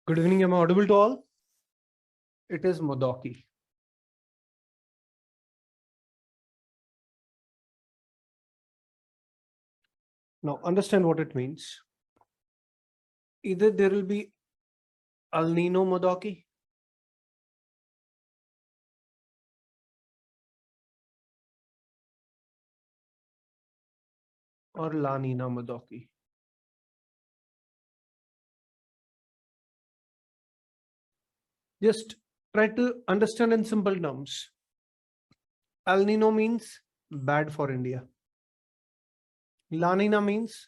Good evening. Am I audible to all? It is Modoki. Now understand what it means. Either there will be El Nino Modoki or La Nina Modoki. Just try to understand in simple terms. El Nino means bad for India. La Nina means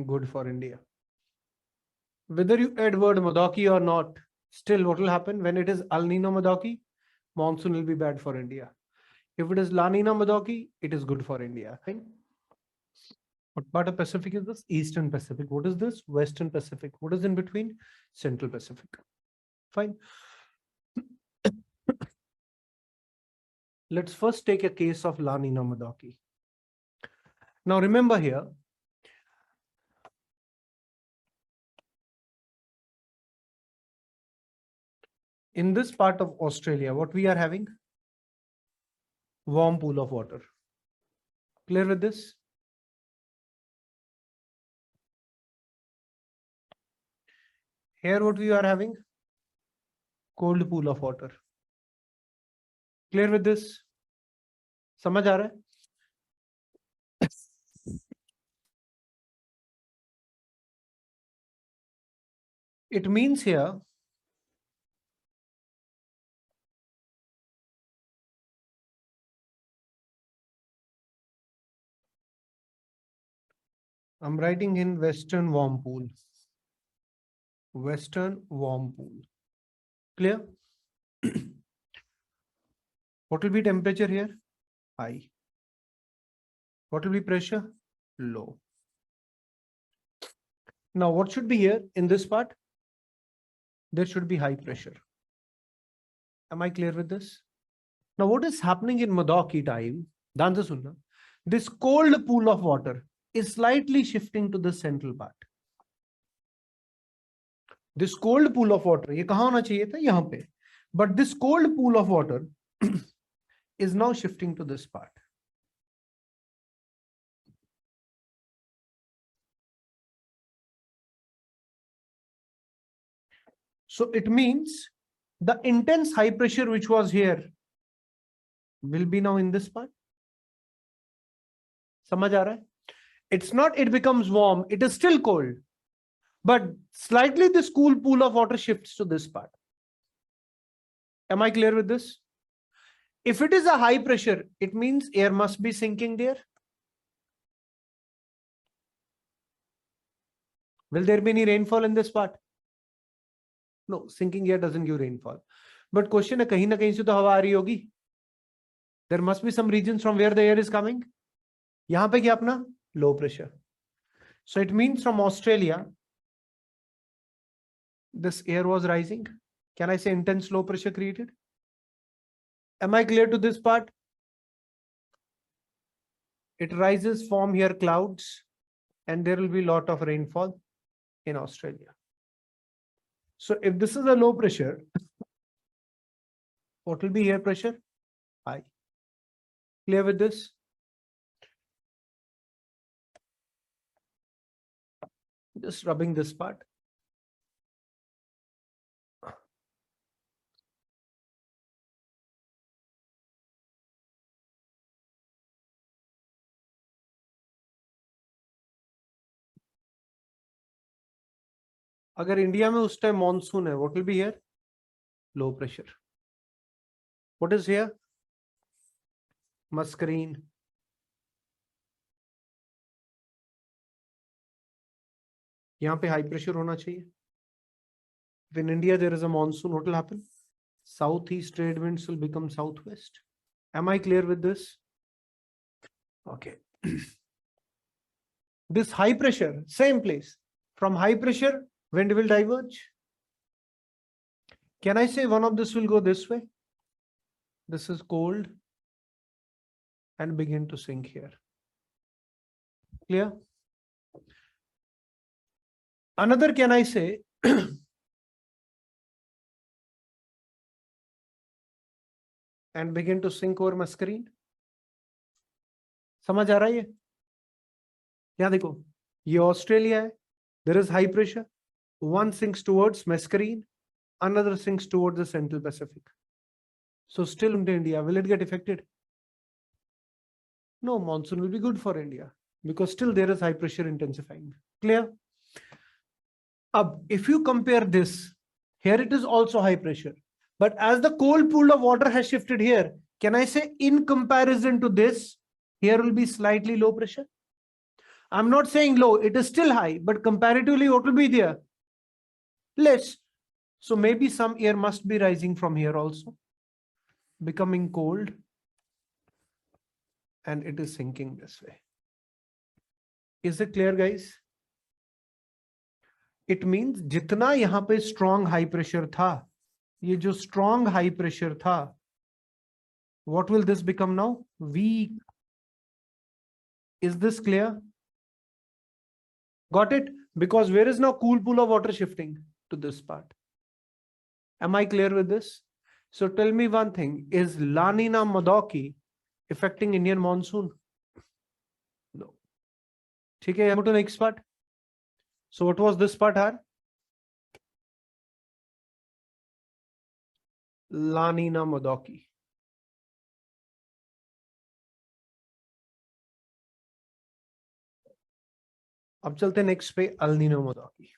good for India. Whether you add word Modoki or not, still what will happen when it is El Nino Modoki? Monsoon will be bad for India. If it is La Nina Modoki, it is good for India. Fine. What part of Pacific is this? Eastern Pacific. What is this? Western Pacific. What is in between? Central Pacific. Fine. Let's first take a case of La Nina Modoki. Now remember here, in this part of Australia, what we are having? Warm pool of water. Clear with this? Here what we are having? Cold pool of water. Clear with this? समझ आ रहा है? It means here I'm writing in Western warm pool. Western warm pool. Clear? What will be temperature here? High. What will be pressure? Low. Now what should be here in this part? There should be high pressure. Am I clear with this? Now what is happening in Modoki time? ध्यान से सुनना. This cold pool of water is slightly shifting to the central part. This cold pool of water, ये कहाँ होना चाहिए था? यहाँ पे. But this cold pool of water is now shifting to this part. So it means the intense high pressure which was here will be now in this part. समझ आ रहा है? It's not it becomes warm, it is still cold. But slightly this cool pool of water shifts to this part. Am I clear with this? If it is a high pressure, it means air must be sinking there. Will there be any rainfall in this part? No, sinking air doesn't give rainfall. But question है कहीं ना कहीं से तो हवा आ रही होगी. There must be some regions from where the air is coming. यहाँ पे क्या अपना low pressure. So it means from Australia, this air was rising. Can I say intense low pressure created? Am I clear to this part? It rises, form here clouds, and there will be a lot of rainfall in Australia. So if this is a low pressure, what will be air pressure? High. Clear with this? Just rubbing this part. अगर India में उस time monsoon है, what will be here? Low pressure. What is here? Muscarine. यहाँ पे high pressure होना चाहिए. If in India there is a monsoon, what will happen? Southeast trade winds will become southwest. Am I clear with this? Okay. This high pressure, same place. From high pressure, wind will diverge. Can I say one of this will go this way? This is cold and begin to sink here. Clear? Another, can I say and begin to sink over my screen. समझ आ रहा है ये? यहाँ देखो, ये Australia है. There is high pressure. One sinks towards my screen, another sinks towards the Central Pacific. So still into India, will it get affected? No, monsoon will be good for India because still there is high pressure intensifying. Clear? If you compare this, here it is also high pressure. But as the cold pool of water has shifted here, can I say in comparison to this, here will be slightly low pressure? I'm not saying low, it is still high, but comparatively what will be there? Less. So maybe some air must be rising from here also, becoming cold, and it is sinking this way. Is it clear, guys? It means जितना यहाँ पे strong high pressure था, ये जो strong high pressure था, what will this become now? Weak. Is this clear? Got it? Because where is now cool pool of water shifting? To this part. Am I clear with this? So tell me one thing, is La Nina Modoki affecting Indian monsoon? No. Okay, I move to the next part. So what was this part here? La Nina Modoki. अब चलते हैं next पे, El Nino मोडोकी.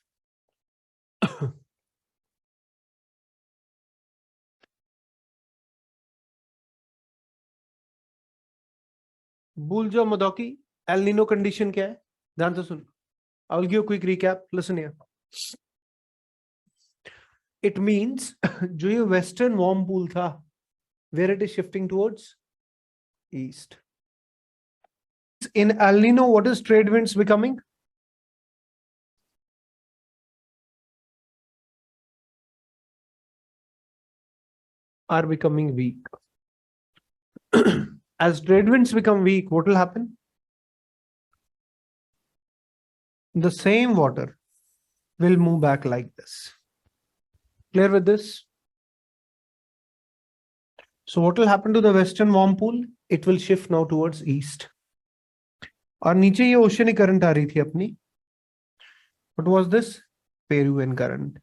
भूल जाओ मोडोकी. El Nino condition क्या है, ध्यान से सुन. I will give a quick recap. Listen here. It means जो ये western warm pool था, where it is shifting towards east. In El Nino, what is trade winds becoming? Are becoming weak. As trade winds become weak, what will happen? The same water will move back like this. Clear with this? So what will happen to the western warm pool? It will shift now towards east. और नीचे ये oceanic current आ रही थी अपनी. What was this? Peruvian current.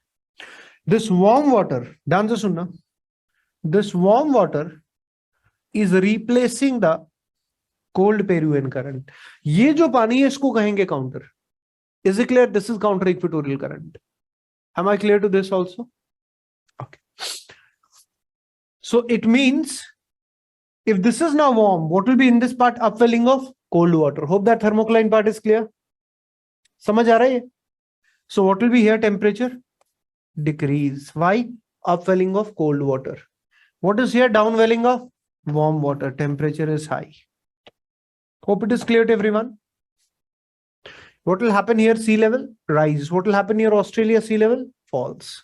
This warm water, ध्यान से सुनना. This warm water is replacing the cold Peruvian current. ये जो पानी है इसको कहेंगे counter. Is it clear? This is counter equatorial current. Am I clear to this also? Okay. So it means if this is now warm, what will be in this part? Upwelling of cold water. Hope that thermocline part is clear. समझ आ रहा है? So what will be here? Temperature decrease. Why? Upwelling of cold water. What is here? Downwelling of warm water. Temperature is high. Hope it is clear to everyone. What will happen here? Sea level rise. What will happen here? Australia sea level falls.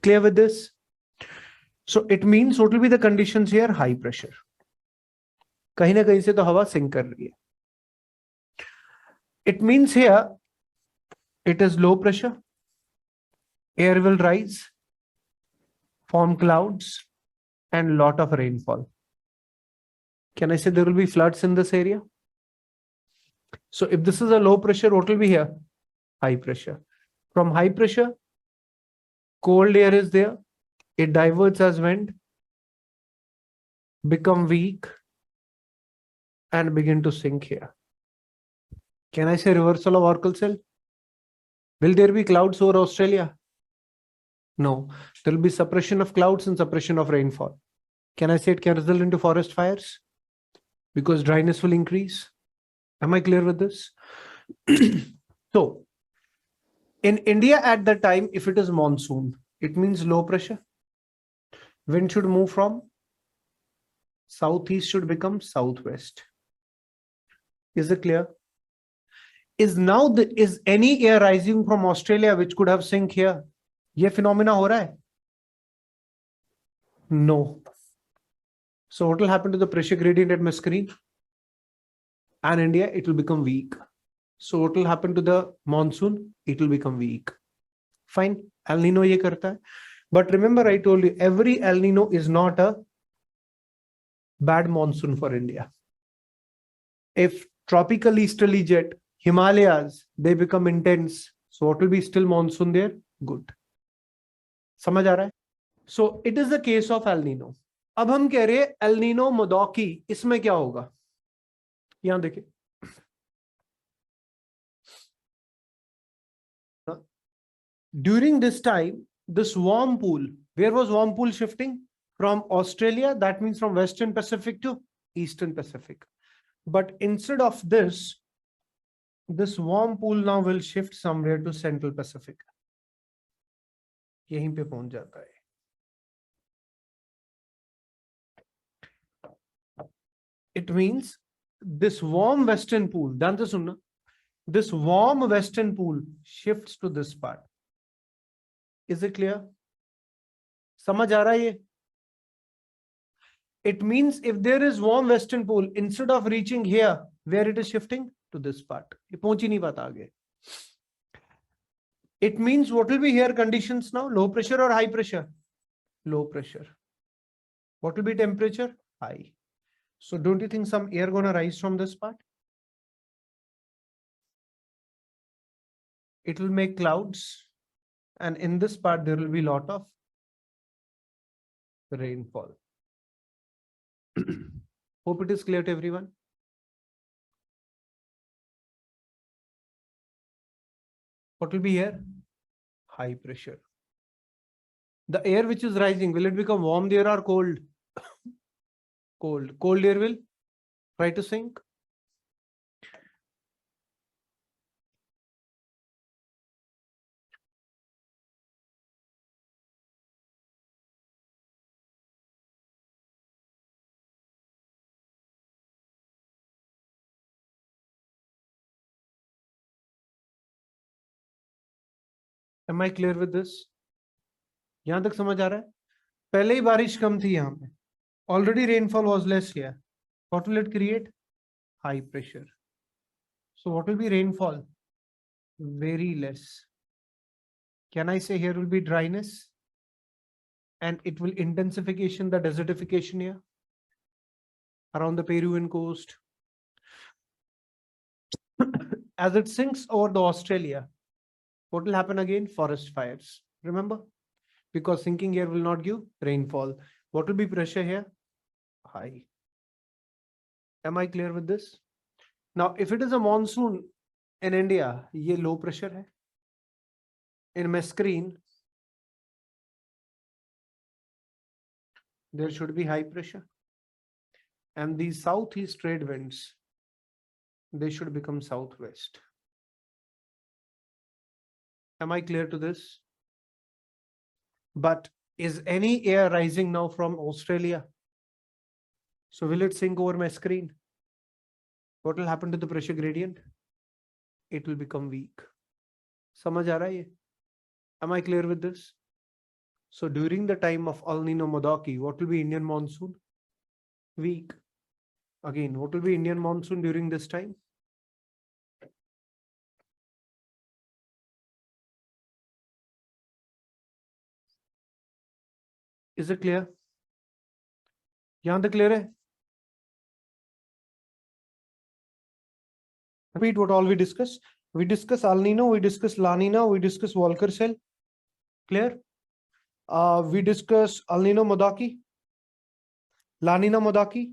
Clear with this? So it means what will be the conditions here? High pressure. कहीं ना कहीं से तो हवा sink कर रही है. It means here it is low pressure. Air will rise, form clouds, and lot of rainfall. Can I say there will be floods in this area? So if this is a low pressure, what will be here? High pressure. From high pressure, cold air is there. It diverts as wind, become weak, and begin to sink here. Can I say reversal of Oracle cell? Will there be clouds over Australia? No. There will be suppression of clouds and suppression of rainfall. Can I say it can result into forest fires? Because dryness will increase. Am I clear with this? So, in India at that time, if it is monsoon, it means low pressure. Wind should move from southeast should become southwest. Is it clear? Is any air rising from Australia which could have sink here? ये phenomena हो रहा है? No. So what will happen to the pressure gradient at my screen? And India, it will become weak. So what will happen to the monsoon? It will become weak. Fine. El Nino ये करता है. But remember, I told you, every El Nino is not a bad monsoon for India. If tropical easterly jet, Himalayas, they become intense, so what will be still monsoon there? Good. समझ आ रहा है? So it is the case of El Nino. अब हम कह रहे हैं El Nino Modoki, इसमें क्या होगा? यहां देखिए, during this time, this warm pool, where was warm pool shifting? From Australia, that means from Western Pacific to Eastern Pacific. But instead of this warm pool now will shift somewhere to Central Pacific. यहीं पे पहुंच जाता है. It means this warm western pool, ध्यान से सुनना, this warm western pool shifts to this part. Is it clear? समझ आ रहा है ये? It means if there is warm western pool, instead of reaching here, where it is shifting to this part. ये पहुंच ही नहीं पाता आगे. It means what will be here conditions now? Low pressure or high pressure? Low pressure. What will be temperature? High. So don't you think some air gonna rise from this part? It will make clouds, and in this part there will be lot of rainfall. Hope it is clear to everyone. What will be here? High pressure. The air which is rising, will it become warm there or cold? Cold. Cold air will try to sink. Am I clear with this? यहां तक समझ आ रहा है? पहले ही बारिश कम थी यहां पे. Already rainfall was less here. What will it create? High pressure. So what will be rainfall? Very less. Can I say here will be dryness? And it will intensification the desertification here around the Peruvian coast. As it sinks over the Australia, what will happen again? Forest fires. Remember? Because sinking air will not give rainfall. What will be pressure here? High. Am I clear with this? Now, if it is a monsoon in India, ये low pressure hai. In my screen, there should be high pressure. And these southeast trade winds, they should become southwest. Am I clear to this? But is any air rising now from Australia? So will it sink over my screen? What will happen to the pressure gradient? It will become weak. समझ आ रहा है ये? Am I clear with this? So during the time of El Nino Modoki, what will be Indian monsoon? Weak. Again, what will be Indian monsoon during this time? Is it clear? यहाँ तक clear है? Repeat what all we discussed. We discuss El Nino, we discuss La Nina, we discuss Volcker cell. Clear? We discuss El Nino Modoki, La Nina Modoki.